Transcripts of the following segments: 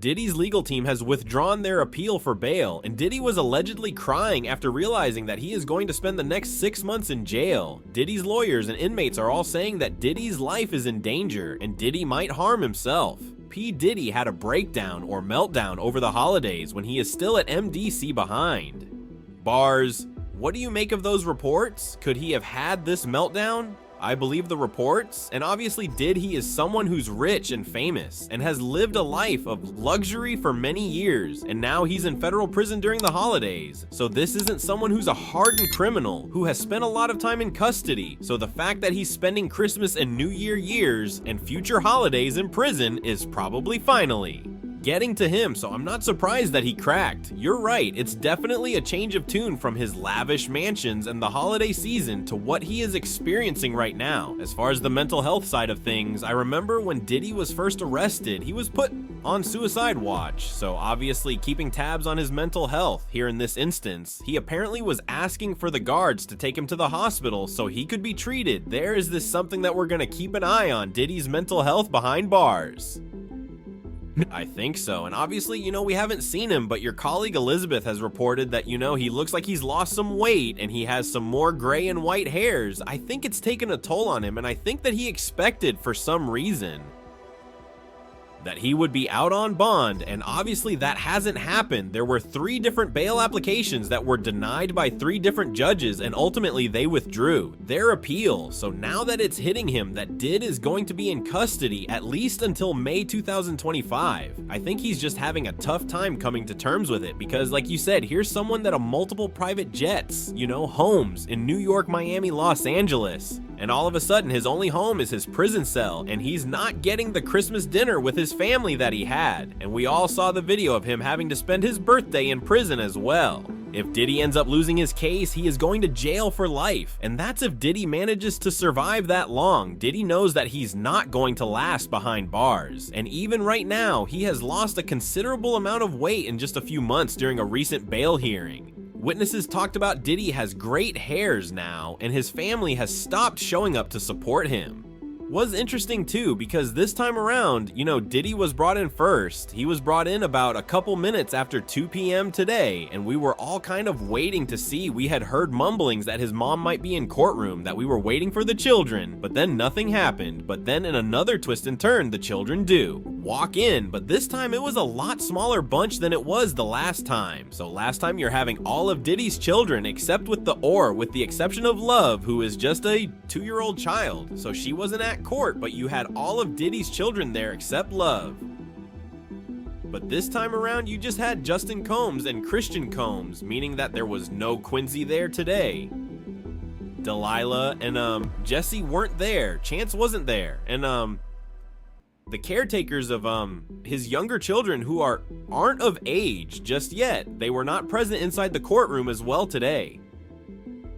Diddy's legal team has withdrawn their appeal for bail, and Diddy was allegedly crying after realizing that he is going to spend the next 6 months in jail. Diddy's lawyers and inmates are all saying that Diddy's life is in danger, and Diddy might harm himself. P. Diddy had a breakdown or meltdown over the holidays when he is still at MDC behind bars. What do you make of those reports? Could he have had this meltdown? I believe the reports, and obviously Diddy is someone who's rich and famous and has lived a life of luxury for many years, and now he's in federal prison during the holidays. So this isn't someone who's a hardened criminal who has spent a lot of time in custody. So the fact that he's spending Christmas and New Year years and future holidays in prison is probably finally getting to him, so I'm not surprised that he cracked. You're right, it's definitely a change of tune from his lavish mansions and the holiday season to what he is experiencing right now. As far as the mental health side of things, I remember when Diddy was first arrested, he was put on suicide watch, so obviously keeping tabs on his mental health. Here in this instance, he apparently was asking for the guards to take him to the hospital so he could be treated. There is this something that we're gonna keep an eye on, Diddy's mental health behind bars. I think so, and obviously, we haven't seen him, but your colleague Elizabeth has reported that, he looks like he's lost some weight and he has some more gray and white hairs. I think it's taken a toll on him, and I think that he expected, for some reason, that he would be out on bond, and obviously that hasn't happened. There were 3 different bail applications that were denied by 3 different judges, and ultimately they withdrew their appeal. So now that it's hitting him that Did is going to be in custody at least until May 2025, I think he's just having a tough time coming to terms with it, because like you said, here's someone that multiple private jets, homes in New York, Miami, Los Angeles, and all of a sudden his only home is his prison cell, and he's not getting the Christmas dinner with his family that he had. And we all saw the video of him having to spend his birthday in prison as well. If Diddy ends up losing his case, he is going to jail for life, and that's if Diddy manages to survive that long. Diddy knows that he's not going to last behind bars, and even right now, he has lost a considerable amount of weight in just a few months during a recent bail hearing. Witnesses talked about Diddy has great hairs now, and his family has stopped showing up to support him. Was interesting too, because this time around, Diddy was brought in first. He was brought in about a couple minutes after 2 p.m. today, and we were all kind of waiting to see. We had heard mumblings that his mom might be in courtroom, that we were waiting for the children, but then nothing happened. But then in another twist and turn, the children do walk in, but this time it was a lot smaller bunch than it was the last time. So last time you're having all of Diddy's children except with with the exception of Love, who is just a 2-year-old child, so she wasn't at court, but you had all of Diddy's children there except Love. But this time around, you just had Justin Combs and Christian Combs, meaning that there was no Quincy there today. Delilah and Jesse weren't there. Chance wasn't there. And the caretakers of his younger children who aren't of age just yet, they were not present inside the courtroom as well today.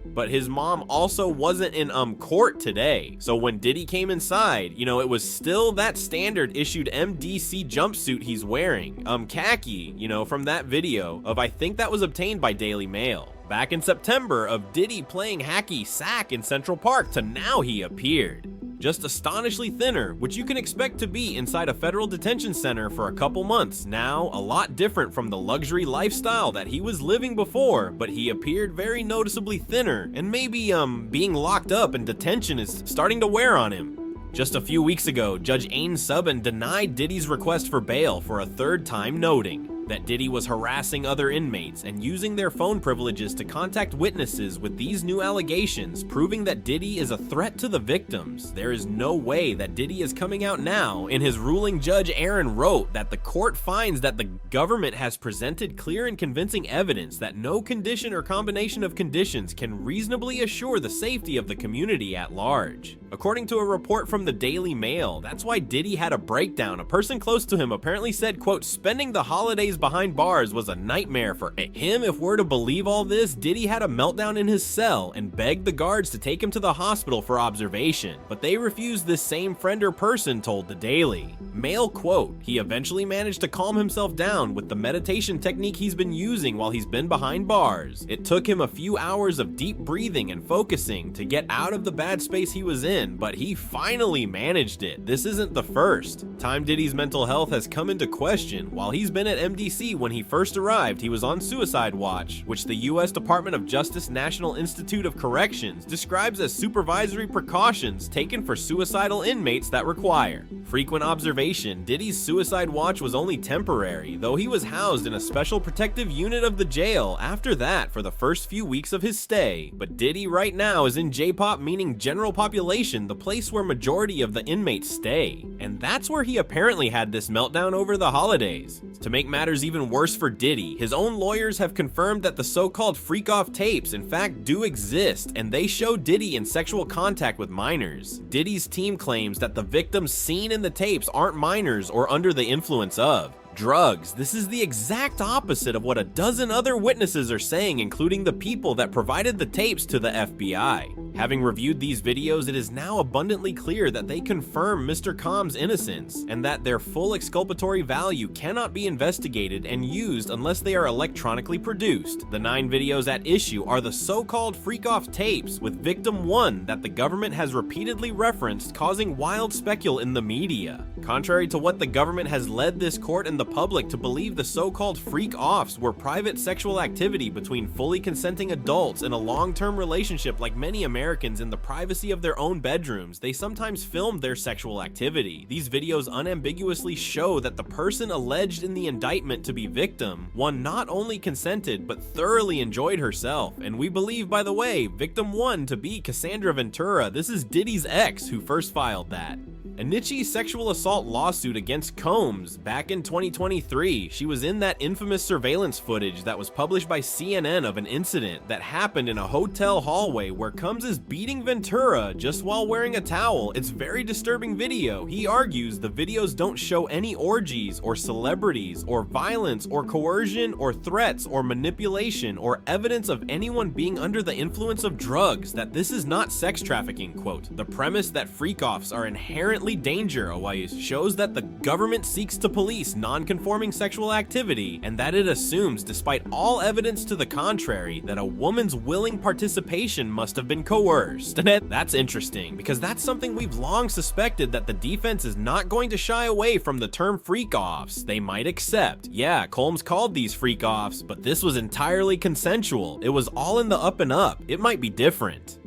But his mom also wasn't in court today. So when Diddy came inside, it was still that standard issued MDC jumpsuit he's wearing. Khaki, from that video of, I think that was obtained by Daily Mail. Back in September, of Diddy playing hacky sack in Central Park to now he appeared. Just astonishingly thinner, which you can expect to be inside a federal detention center for a couple months. Now, a lot different from the luxury lifestyle that he was living before, but he appeared very noticeably thinner, and maybe being locked up in detention is starting to wear on him. Just a few weeks ago, Judge Ain Subban denied Diddy's request for bail for a 3rd time, noting that Diddy was harassing other inmates and using their phone privileges to contact witnesses with these new allegations, proving that Diddy is a threat to the victims. There is no way that Diddy is coming out now. In his ruling, Judge Aaron wrote that the court finds that the government has presented clear and convincing evidence that no condition or combination of conditions can reasonably assure the safety of the community at large. According to a report from the Daily Mail, that's why Diddy had a breakdown. A person close to him apparently said, quote, "Spending the holidays days behind bars was a nightmare for him. If we're to believe all this, Diddy had a meltdown in his cell and begged the guards to take him to the hospital for observation, but they refused. This same friend or person told The Daily. Male quote, "He eventually managed to calm himself down with the meditation technique he's been using while he's been behind bars. It took him a few hours of deep breathing and focusing to get out of the bad space he was in, but he finally managed it. This isn't the first time Diddy's mental health has come into question. While he's been at MDC, when he first arrived, he was on suicide watch, which the U.S. Department of Justice National Institute of Corrections describes as supervisory precautions taken for suicidal inmates that require frequent observation. Diddy's suicide watch was only temporary, though he was housed in a special protective unit of the jail after that for the first few weeks of his stay. But Diddy right now is in J-pop, meaning general population, the place where majority of the inmates stay. And that's where he apparently had this meltdown over the holidays. To make matters even worse for Diddy, his own lawyers have confirmed that the so-called freak-off tapes in fact do exist, and they show Diddy in sexual contact with minors. Diddy's team claims that the victims seen in the tapes aren't minors or under the influence of drugs. This is the exact opposite of what a dozen other witnesses are saying, including the people that provided the tapes to the FBI. Having reviewed these videos, it is now abundantly clear that they confirm Mr. Kham's innocence, and that their full exculpatory value cannot be investigated and used unless they are electronically produced. The 9 videos at issue are the so-called freak-off tapes, with victim 1 that the government has repeatedly referenced, causing wild specul in the media. Contrary to what the government has led this court and the public to believe, the so-called freak-offs were private sexual activity between fully consenting adults in a long-term relationship. Like many Americans in the privacy of their own bedrooms, they sometimes filmed their sexual activity. These videos unambiguously show that the person alleged in the indictment to be victim 1 not only consented but thoroughly enjoyed herself. And we believe, by the way, victim 1 to be Cassandra Ventura. This is Diddy's ex who first filed that. Anichi's sexual assault lawsuit against Combs back in 2023. She was in that infamous surveillance footage that was published by CNN of an incident that happened in a hotel hallway where Combs is beating Ventura just while wearing a towel. It's very disturbing video. He argues the videos don't show any orgies or celebrities or violence or coercion or threats or manipulation or evidence of anyone being under the influence of drugs, that this is not sex trafficking. Quote, "The premise that freak-offs are inherently danger shows that the government seeks to police non-conforming sexual activity, and that it assumes, despite all evidence to the contrary, that a woman's willing participation must have been coerced." That's interesting, because that's something we've long suspected, that the defense is not going to shy away from the term freak-offs. They might accept, yeah, Combs called these freak-offs, but this was entirely consensual. It was all in the up and up. It might be different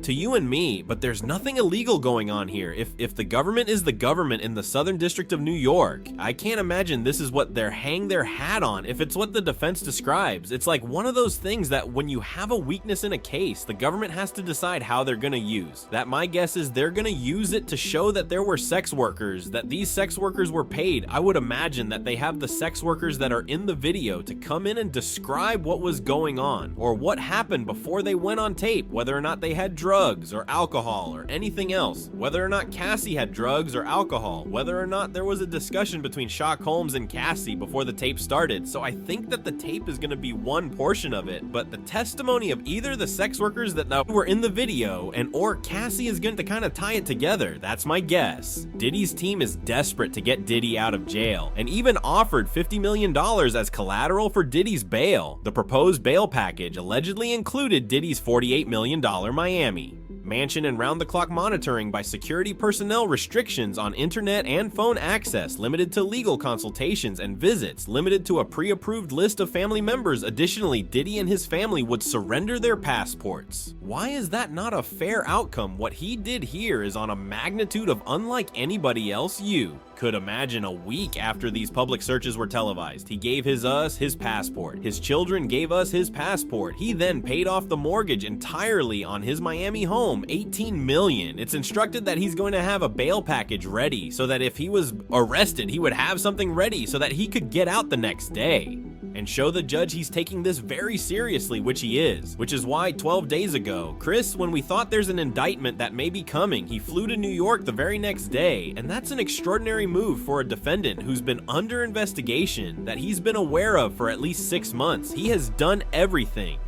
to you and me, but there's nothing illegal going on here. If the government is the government in the Southern District of New York, I can't imagine this is what they're hang their hat on. If it's what the defense describes, it's like one of those things that when you have a weakness in a case, the government has to decide how they're gonna use that. My guess is they're gonna use it to show that there were sex workers, that these sex workers were paid. I would imagine that they have the sex workers that are in the video to come in and describe what was going on or what happened before they went on tape, whether or not they had drugs or alcohol or anything else, whether or not Cassie had drugs or alcohol, whether or not there was a discussion between Shock Holmes and Cassie before the tape started. So I think that the tape is going to be one portion of it, but the testimony of either the sex workers that were in the video and or Cassie is going to kind of tie it together. That's my guess. Diddy's team is desperate to get Diddy out of jail and even offered $50 million as collateral for Diddy's bail. The proposed bail package allegedly included Diddy's $48 million Miami mansion and round-the-clock monitoring by security personnel, restrictions on internet and phone access limited to legal consultations, and visits limited to a pre-approved list of family members. Additionally, Diddy and his family would surrender their passports. Why is that not a fair outcome? What he did here is on a magnitude of unlike anybody else you could imagine. A week after these public searches were televised, he gave us his passport. His children gave us his passport. He then paid off the mortgage entirely on his Miami home, $18 million. It's instructed that he's going to have a bail package ready so that if he was arrested, he would have something ready so that he could get out the next day. and show the judge he's taking this very seriously, which he is. Which is why 12 days ago, Chris, when we thought there's an indictment that may be coming, he flew to New York the very next day, and that's an extraordinary move for a defendant who's been under investigation that he's been aware of for at least 6 months. He has done everything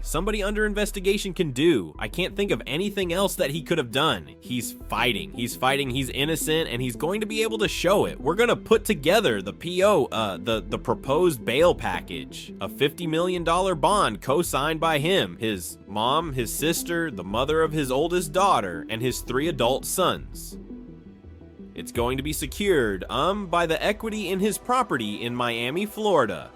somebody under investigation can do. I can't think of anything else that he could have done. He's fighting, he's innocent, and he's going to be able to show it. We're gonna put together the the proposed bail package, a $50 million bond co-signed by him, his mom, his sister, the mother of his oldest daughter, and his 3 adult sons. It's going to be secured by the equity in his property in Miami, Florida.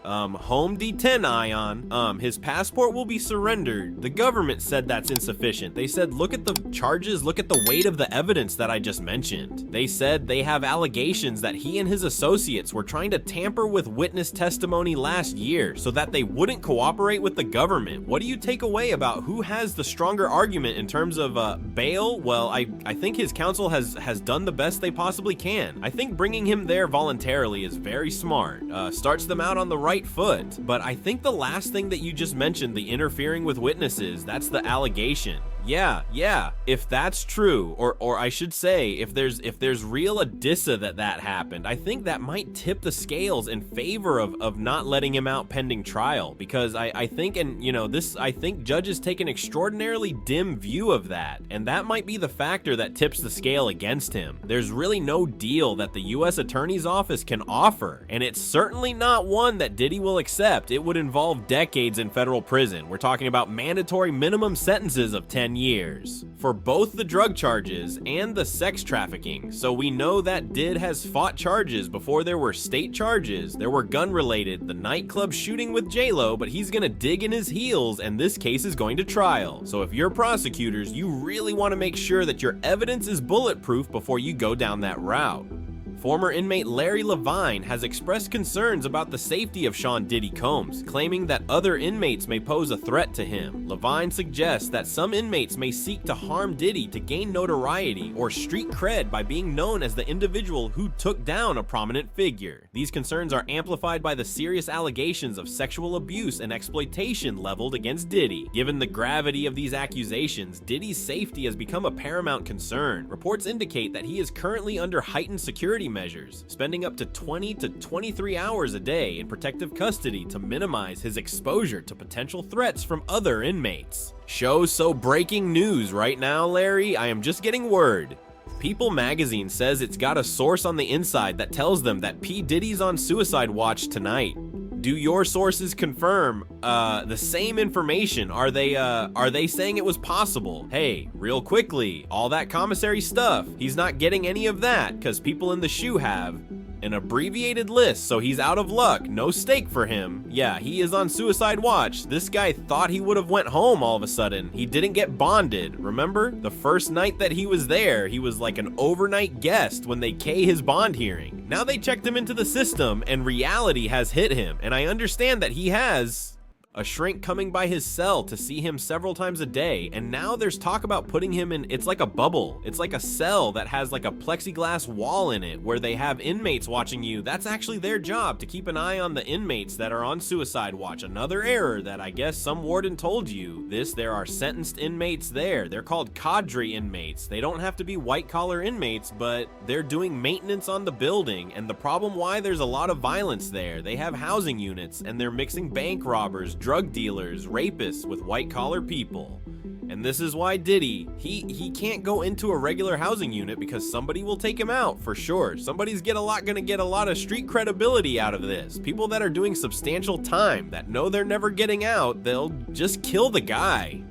Home D10 Ion, his passport will be surrendered. The government said that's insufficient. They said, look at the charges, look at the weight of the evidence that I just mentioned. They said they have allegations that he and his associates were trying to tamper with witness testimony last year so that they wouldn't cooperate with the government. What do you take away about who has the stronger argument in terms of bail? Well, I think his counsel has done the best they possibly can. I think bringing him there voluntarily is very smart. Starts them out on the right foot. But I think the last thing that you just mentioned, the interfering with witnesses, that's the allegation. Yeah, if that's true, or I should say, if there's real Odessa that happened, I think that might tip the scales in favor of not letting him out pending trial, because I think, and you know, I think judges take an extraordinarily dim view of that, and that might be the factor that tips the scale against him. There's really no deal that the U.S. Attorney's Office can offer, and it's certainly not one that Diddy will accept. It would involve decades in federal prison. We're talking about mandatory minimum sentences of 10 years for both the drug charges and the sex trafficking. So we know that Did has fought charges before there were state charges. There were gun related, the nightclub shooting with J-Lo, but he's gonna dig in his heels and this case is going to trial. So if you're prosecutors, you really want to make sure that your evidence is bulletproof before you go down that route. Former inmate Larry Levine has expressed concerns about the safety of Sean Diddy Combs, claiming that other inmates may pose a threat to him. Levine suggests that some inmates may seek to harm Diddy to gain notoriety or street cred by being known as the individual who took down a prominent figure. These concerns are amplified by the serious allegations of sexual abuse and exploitation leveled against Diddy. Given the gravity of these accusations, Diddy's safety has become a paramount concern. Reports indicate that he is currently under heightened security measures, spending up to 20 to 23 hours a day in protective custody to minimize his exposure to potential threats from other inmates. So breaking news right now, Larry, I am just getting word. People magazine says it's got a source on the inside that tells them that P. Diddy's on suicide watch tonight. Do your sources confirm the same information? Are they saying it was possible? Hey, real quickly, all that commissary stuff, he's not getting any of that because people in the shoe have an abbreviated list, so he's out of luck. No stake for him. Yeah, he is on suicide watch. This guy thought he would have went home all of a sudden. He didn't get bonded. Remember? The first night that he was there, he was like an overnight guest when they K his bond hearing. Now they checked him into the system and reality has hit him. And I understand that he has a shrink coming by his cell to see him several times a day, and now there's talk about putting him in, it's like a bubble, it's like a cell that has like a plexiglass wall in it where they have inmates watching you. That's actually their job, to keep an eye on the inmates that are on suicide watch. Another error that I guess some warden told you this, there are sentenced inmates there. They're called cadre inmates. They don't have to be white collar inmates, but they're doing maintenance on the building, and the problem why there's a lot of violence there, they have housing units and they're mixing bank robbers, drug dealers, rapists with white-collar people. And this is why Diddy, he can't go into a regular housing unit because somebody will take him out for sure. Somebody's gonna get a lot of street credibility out of this. People that are doing substantial time, that know they're never getting out, they'll just kill the guy.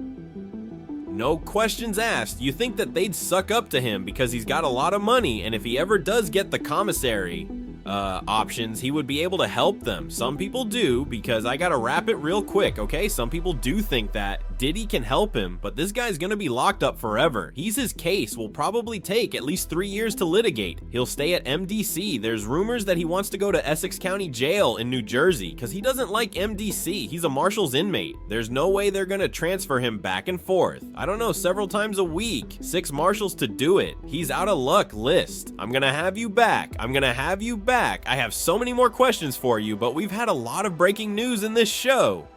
No questions asked. You think that they'd suck up to him because he's got a lot of money, and if he ever does get the commissary options, he would be able to help them. Some people do, because I gotta wrap it real quick, okay? Some people do think that Diddy can help him, but this guy's gonna be locked up forever. His case will probably take at least 3 years to litigate. He'll stay at MDC. There's rumors that he wants to go to Essex County Jail in New Jersey because he doesn't like MDC. He's a Marshals inmate. There's no way they're gonna transfer him back and forth. I don't know, several times a week. 6 Marshals to do it. He's out of luck. List. I'm gonna have you back. I'm gonna have you back. I have so many more questions for you, but we've had a lot of breaking news in this show.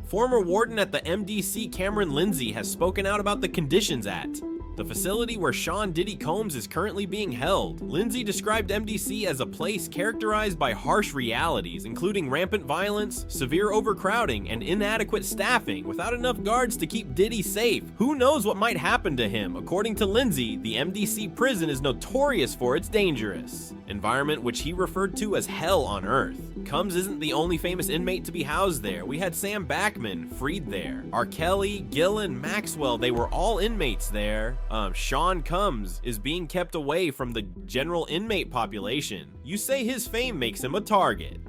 Former warden at the MDC, Cameron Lindsay, has spoken out about the conditions at the facility where Sean Diddy Combs is currently being held. Lindsay described MDC as a place characterized by harsh realities, including rampant violence, severe overcrowding, and inadequate staffing, without enough guards to keep Diddy safe. Who knows what might happen to him? According to Lindsay, the MDC prison is notorious for its dangerous environment, which he referred to as hell on earth. Combs isn't the only famous inmate to be housed there. We had Sam Backman freed there. R. Kelly, Gillen, Maxwell, they were all inmates there. Sean Combs is being kept away from the general inmate population. You say his fame makes him a target.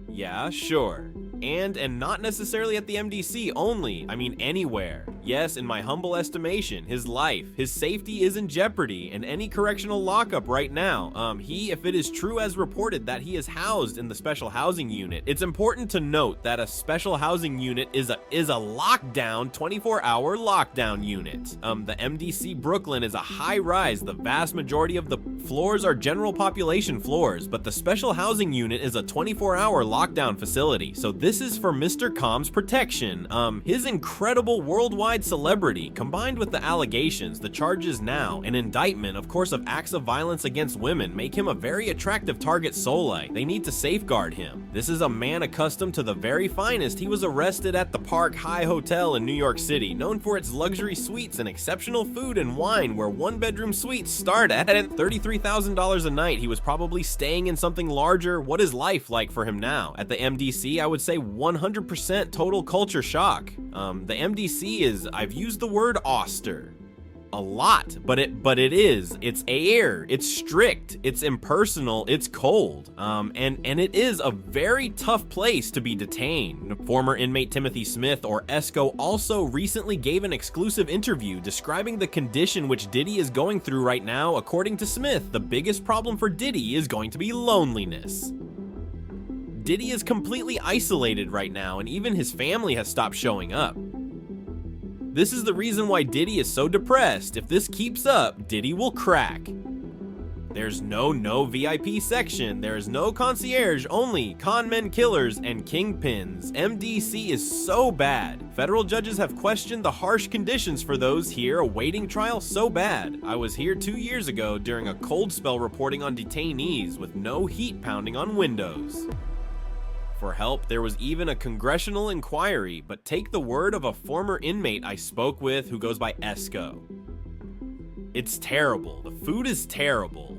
Yeah, sure. And not necessarily at the MDC only, I mean anywhere. Yes, in my humble estimation, his life, his safety is in jeopardy in any correctional lockup right now. If it is true as reported that he is housed in the special housing unit, it's important to note that a special housing unit is a lockdown, 24-hour lockdown unit. The MDC Brooklyn is a high rise. The vast majority of the floors are general population floors, but the special housing unit is a 24-hour lockdown facility. So this is for Mr. Combs' protection. His incredible worldwide celebrity, combined with the allegations, the charges now, an indictment, of course, of acts of violence against women, make him a very attractive target soli. They need to safeguard him. This is a man accustomed to the very finest. He was arrested at the Park High Hotel in New York City, known for its luxury suites and exceptional food and wine, where one-bedroom suites start at $33,000 a night. He was probably staying in something larger. What is life like for him now? At the MDC, I would say 100% total culture shock. The MDC is, I've used the word austere a lot, but it's air, it's strict, it's impersonal, it's cold, and it is a very tough place to be detained. Former inmate Timothy Smith, or Esco, also recently gave an exclusive interview describing the condition which Diddy is going through right now. According to Smith, the biggest problem for Diddy is going to be loneliness. Diddy is completely isolated right now, and even his family has stopped showing up. This is the reason why Diddy is so depressed. If this keeps up, Diddy will crack. There's no VIP section. There is no concierge, only con men, killers, and kingpins. MDC is so bad. Federal judges have questioned the harsh conditions for those here awaiting trial so bad. I was here 2 years ago during a cold spell reporting on detainees with no heat pounding on windows. For help, there was even a congressional inquiry, but take the word of a former inmate I spoke with who goes by Esco. It's terrible. The food is terrible.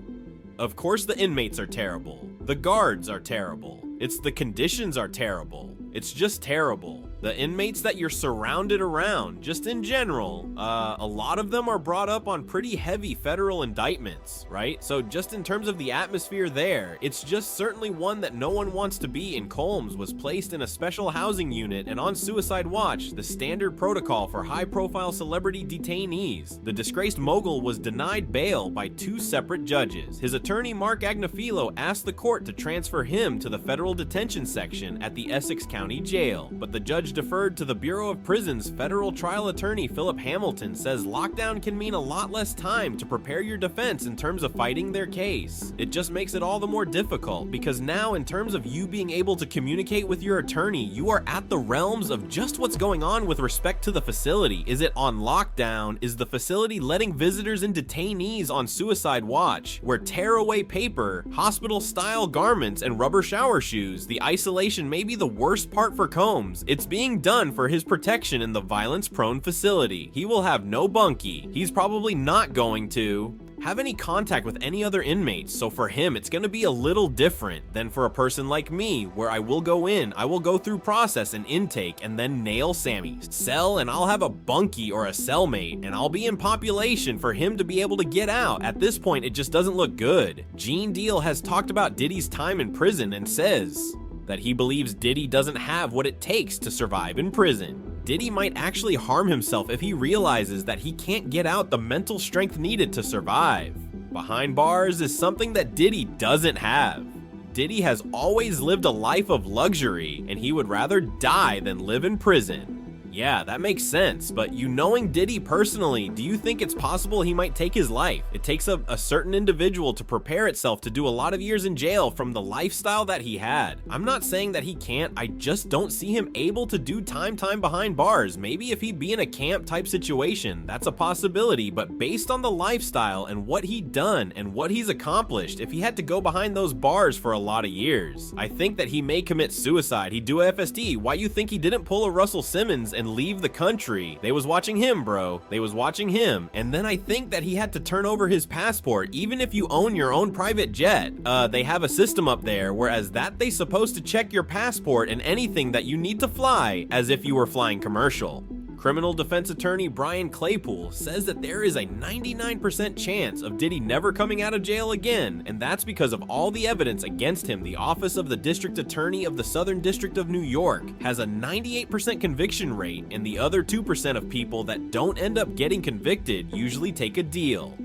Of course the inmates are terrible. The guards are terrible. It's the conditions are terrible. It's just terrible. The inmates that you're surrounded around, just in general, a lot of them are brought up on pretty heavy federal indictments, right? So just in terms of the atmosphere there, it's just certainly one that no one wants to be in. Combs was placed in a special housing unit and on suicide watch, the standard protocol for high-profile celebrity detainees. The disgraced mogul was denied bail by 2 separate judges. His attorney, Mark Agnafilo, asked the court to transfer him to the federal detention section at the Essex County Jail, but the judge deferred to the Bureau of Prisons. Federal trial attorney Philip Hamilton says lockdown can mean a lot less time to prepare your defense in terms of fighting their case. It just makes it all the more difficult because now, in terms of you being able to communicate with your attorney, you are at the realms of just what's going on with respect to the facility. Is it on lockdown? Is the facility letting visitors and detainees on suicide watch? Where tear-away paper, hospital-style garments, and rubber shower shoes, the isolation may be the worst part for Combs. It's being done for his protection in the violence-prone facility. He will have no bunkie. He's probably not going to have any contact with any other inmates, so for him it's going to be a little different than for a person like me, where I will go in, I will go through process and intake and then nail Sammy, cell, and I'll have a bunkie or a cellmate, and I'll be in population for him to be able to get out. At this point, it just doesn't look good. Gene Deal has talked about Diddy's time in prison and says that he believes Diddy doesn't have what it takes to survive in prison. Diddy might actually harm himself if he realizes that he can't get out the mental strength needed to survive. Behind bars is something that Diddy doesn't have. Diddy has always lived a life of luxury, and he would rather die than live in prison. Yeah, that makes sense, but you knowing Diddy personally, do you think it's possible he might take his life? It takes a certain individual to prepare itself to do a lot of years in jail from the lifestyle that he had. I'm not saying that he can't, I just don't see him able to do time behind bars. Maybe if he'd be in a camp type situation, that's a possibility, but based on the lifestyle and what he'd done and what he's accomplished, if he had to go behind those bars for a lot of years, I think that he may commit suicide. He'd do a FSD. Why you think he didn't pull a Russell Simmons and leave the country? They was watching him, bro. They was watching him. And then I think that he had to turn over his passport. Even if you own your own private jet, they have a system up there, whereas that they supposed to check your passport and anything that you need to fly as if you were flying commercial. Criminal defense attorney Brian Claypool says that there is a 99% chance of Diddy never coming out of jail again, and that's because of all the evidence against him. The office of the district attorney of the Southern District of New York has a 98% conviction rate, and the other 2% of people that don't end up getting convicted usually take a deal.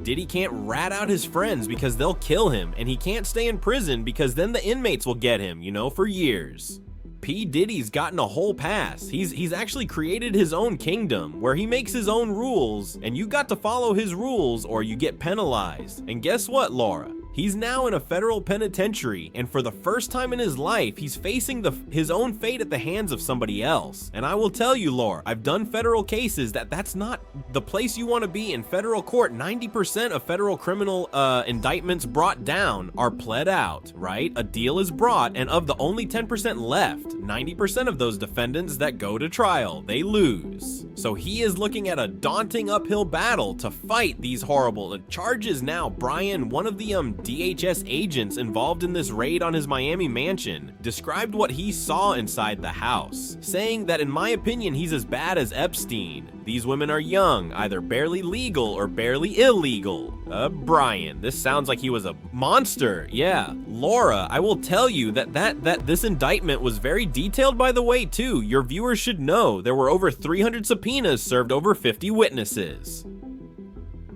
Diddy can't rat out his friends because they'll kill him, and he can't stay in prison because then the inmates will get him, for years. P. Diddy's gotten a whole pass. He's actually created his own kingdom where he makes his own rules, and you got to follow his rules or you get penalized. And guess what, Laura? He's now in a federal penitentiary, and for the first time in his life, he's facing his own fate at the hands of somebody else. And I will tell you, Laura, I've done federal cases that's not the place you want to be in federal court. 90% of federal criminal indictments brought down are pled out, right? A deal is brought, and of the only 10% left, 90% of those defendants that go to trial, they lose. So he is looking at a daunting uphill battle to fight these horrible charges now. Brian, one of the DHS agents involved in this raid on his Miami mansion, described what he saw inside the house, saying that in my opinion he's as bad as Epstein. These women are young, either barely legal or barely illegal. Brian, this sounds like he was a monster. Yeah, Laura, I will tell you that this indictment was very detailed, by the way, too. Your viewers should know there were over 300 subpoenas served, over 50 witnesses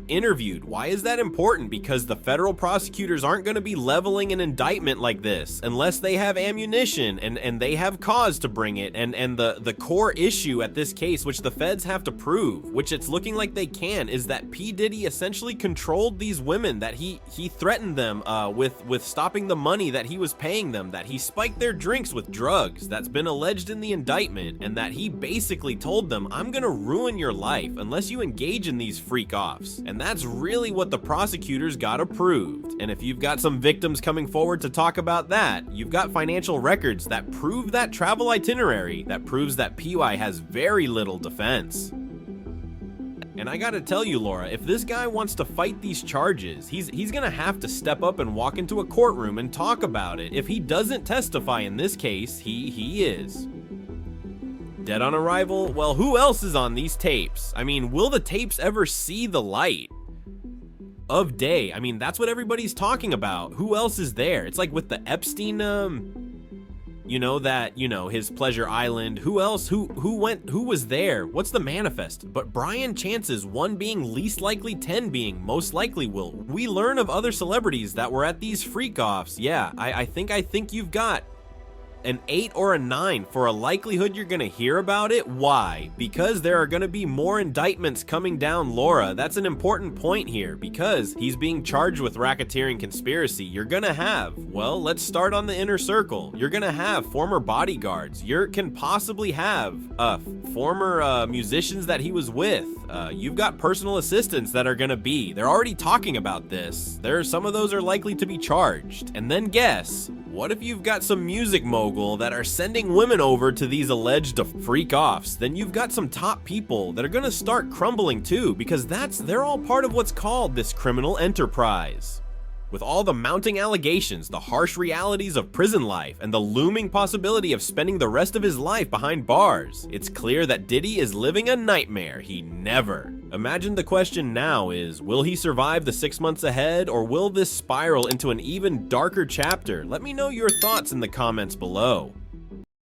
interviewed. Why is that important? Because the federal prosecutors aren't going to be leveling an indictment like this unless they have ammunition and they have cause to bring it, and the core issue at this case, which the feds have to prove, which it's looking like they can, is that P. Diddy essentially controlled these women, that he threatened them with stopping the money that he was paying them, that he spiked their drinks with drugs. That's been alleged in the indictment, and that he basically told them, I'm gonna ruin your life unless you engage in these freak offs. And that's really what the prosecutors got approved. And if you've got some victims coming forward to talk about that, you've got financial records that prove that travel itinerary, that proves that PY has very little defense. And I gotta tell you, Laura, if this guy wants to fight these charges, he's gonna have to step up and walk into a courtroom and talk about it. If he doesn't testify in this case, he is dead on arrival. Well, who else is on these tapes? I mean, will the tapes ever see the light of day? I mean, that's what everybody's talking about. Who else is there? It's like with the Epstein, his Pleasure Island. Who else? Who was there? What's the manifest? But Brian, chances, 1 being least likely, 10 being most likely. Will we learn of other celebrities that were at these freak offs? Yeah, I think you've got an 8 or a 9 for a likelihood you're gonna hear about it. Why? Because there are gonna be more indictments coming down, Laura. That's an important point here, because he's being charged with racketeering conspiracy. You're gonna have, well, let's start on the inner circle. You're gonna have former bodyguards. You can possibly have former musicians that he was with. You've got personal assistants that are gonna be, they're already talking about this. Some of those are likely to be charged. And then guess, what if you've got some music mogul that are sending women over to these alleged freak offs? Then you've got some top people that are gonna start crumbling too, because they're all part of what's called this criminal enterprise. With all the mounting allegations, the harsh realities of prison life, and the looming possibility of spending the rest of his life behind bars, it's clear that Diddy is living a nightmare he never. Imagine the question now is, will he survive the 6 months ahead, or will this spiral into an even darker chapter? Let me know your thoughts in the comments below.